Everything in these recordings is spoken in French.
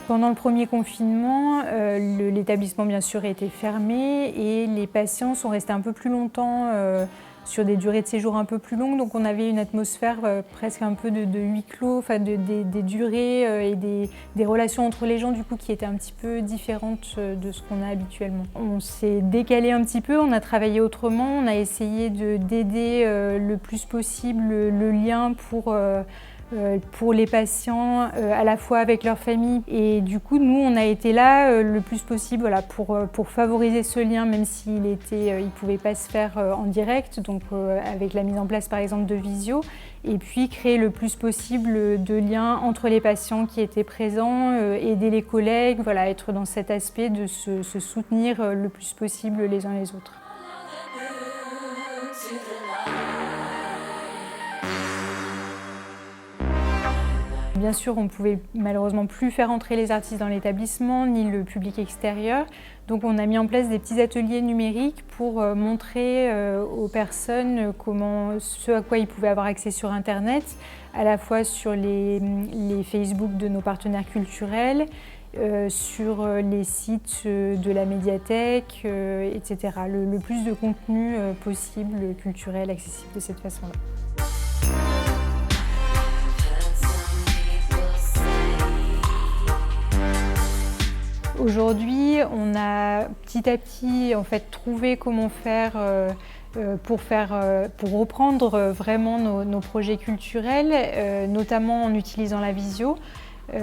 Pendant le premier confinement, l'établissement bien sûr était fermé et les patients sont restés un peu plus longtemps sur des durées de séjour un peu plus longues. Donc on avait une atmosphère presque un peu de huis clos, enfin des durées et des relations entre les gens du coup qui étaient un petit peu différentes de ce qu'on a habituellement. On s'est décalé un petit peu, on a travaillé autrement, on a essayé d'aider le plus possible le lien pour les patients, à la fois avec leur famille. Et du coup, nous, on a été là le plus possible voilà, pour favoriser ce lien, même s'il ne pouvait pas se faire en direct, donc avec la mise en place par exemple de visio, et puis créer le plus possible de liens entre les patients qui étaient présents, aider les collègues, voilà, être dans cet aspect de se soutenir le plus possible les uns les autres. Bien sûr, on ne pouvait malheureusement plus faire entrer les artistes dans l'établissement, ni le public extérieur. Donc on a mis en place des petits ateliers numériques pour montrer aux personnes ce à quoi ils pouvaient avoir accès sur Internet, à la fois sur les Facebook de nos partenaires culturels, sur les sites de la médiathèque, etc. Le plus de contenu possible, culturel, accessible de cette façon-là. Aujourd'hui, on a petit à petit en fait, trouvé comment faire pour reprendre vraiment nos projets culturels, notamment en utilisant la visio.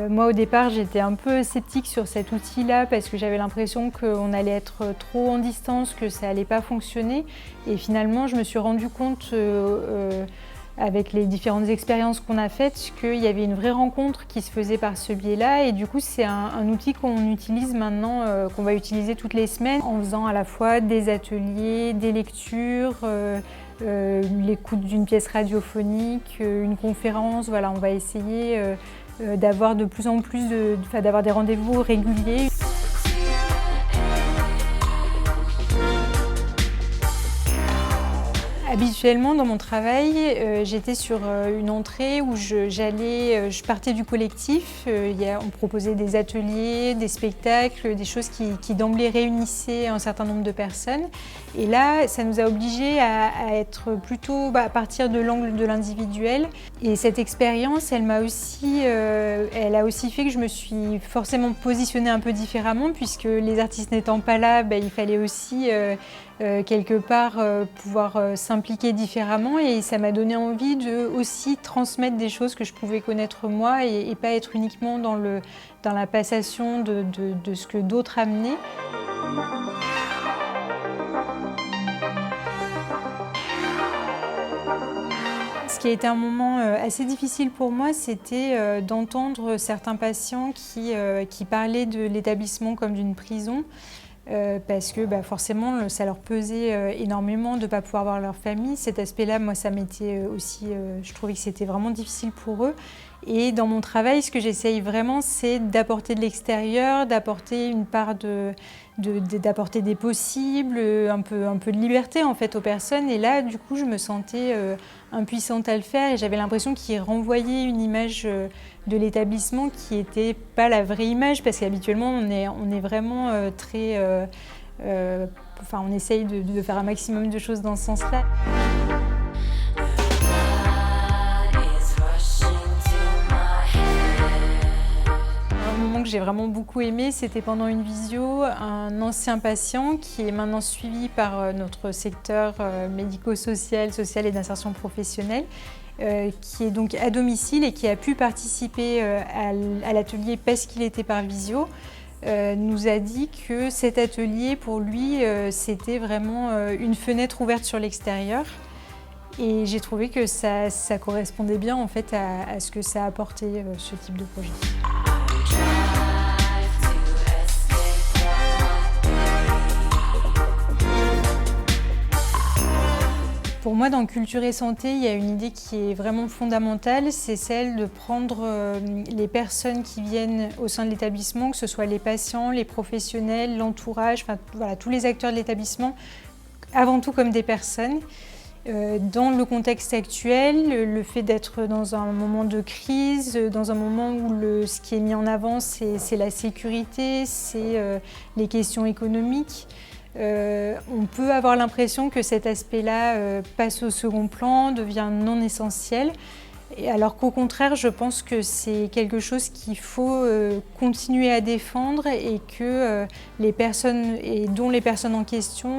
Moi, au départ, j'étais un peu sceptique sur cet outil-là parce que j'avais l'impression qu'on allait être trop en distance, que ça n'allait pas fonctionner. Et finalement, je me suis rendu compte avec les différentes expériences qu'on a faites, qu'il y avait une vraie rencontre qui se faisait par ce biais-là. Et du coup, c'est un outil qu'on utilise maintenant, qu'on va utiliser toutes les semaines, en faisant à la fois des ateliers, des lectures, l'écoute d'une pièce radiophonique, une conférence. Voilà, on va essayer d'avoir de plus en plus, d'avoir des rendez-vous réguliers. Habituellement, dans mon travail, j'étais sur une entrée où je partais du collectif. On proposait des ateliers, des spectacles, des choses qui d'emblée réunissaient un certain nombre de personnes. Et là, ça nous a obligés à être plutôt à partir de l'angle de l'individuel. Et cette expérience, elle a aussi fait que je me suis forcément positionnée un peu différemment, puisque les artistes n'étant pas là, il fallait aussi quelque part pouvoir s'impliquer différemment, et ça m'a donné envie de aussi transmettre des choses que je pouvais connaître moi et pas être uniquement dans la passation de ce que d'autres amenaient. Ce qui a été un moment assez difficile pour moi, c'était d'entendre certains patients qui parlaient de l'établissement comme d'une prison. Parce que forcément, ça leur pesait énormément de ne pas pouvoir voir leur famille. Cet aspect-là, moi, ça m'était aussi, je trouvais que c'était vraiment difficile pour eux. Et dans mon travail, ce que j'essaye vraiment, c'est d'apporter de l'extérieur, d'apporter une part d'apporter des possibles, un peu de liberté en fait aux personnes. Et là, du coup, je me sentais impuissante à le faire et j'avais l'impression qu'il renvoyait une image de l'établissement qui n'était pas la vraie image, parce qu'habituellement, on est vraiment très... on essaye de faire un maximum de choses dans ce sens-là. Que j'ai vraiment beaucoup aimé, c'était pendant une visio, un ancien patient qui est maintenant suivi par notre secteur médico-social, social et d'insertion professionnelle, qui est donc à domicile et qui a pu participer à l'atelier parce qu'il était par visio, nous a dit que cet atelier, pour lui, c'était vraiment une fenêtre ouverte sur l'extérieur. Et j'ai trouvé que ça correspondait bien en fait à ce que ça apportait, ce type de projet. Pour moi, dans Culture et Santé, il y a une idée qui est vraiment fondamentale, c'est celle de prendre les personnes qui viennent au sein de l'établissement, que ce soit les patients, les professionnels, l'entourage, enfin voilà, tous les acteurs de l'établissement, avant tout comme des personnes. Dans le contexte actuel, le fait d'être dans un moment de crise, dans un moment où ce qui est mis en avant, c'est la sécurité, c'est les questions économiques. On peut avoir l'impression que cet aspect-là passe au second plan, devient non essentiel, alors qu'au contraire, je pense que c'est quelque chose qu'il faut continuer à défendre et que les personnes, et dont les personnes en question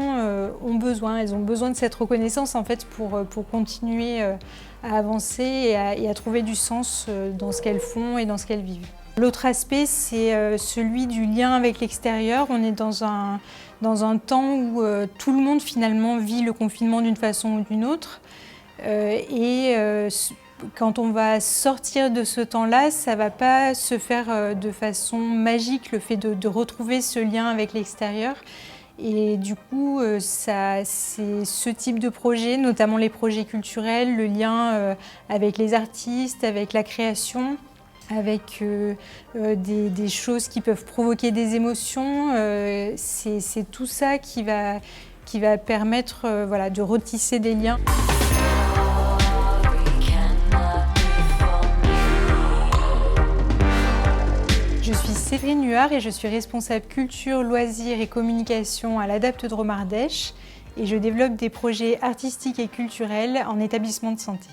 ont besoin. Elles ont besoin de cette reconnaissance en fait pour continuer à avancer et à trouver du sens dans ce qu'elles font et dans ce qu'elles vivent. L'autre aspect, c'est celui du lien avec l'extérieur. On est dans un temps où tout le monde finalement vit le confinement d'une façon ou d'une autre. Quand on va sortir de ce temps-là, ça ne va pas se faire de façon magique, le fait de retrouver ce lien avec l'extérieur. Et du coup, c'est ce type de projet, notamment les projets culturels, le lien avec les artistes, avec la création, avec des choses qui peuvent provoquer des émotions. C'est tout ça qui va permettre voilà, de retisser des liens. Je suis Séverine Huard et je suis responsable culture, loisirs et communication à l'ADAPT Drôme Ardèche et je développe des projets artistiques et culturels en établissement de santé.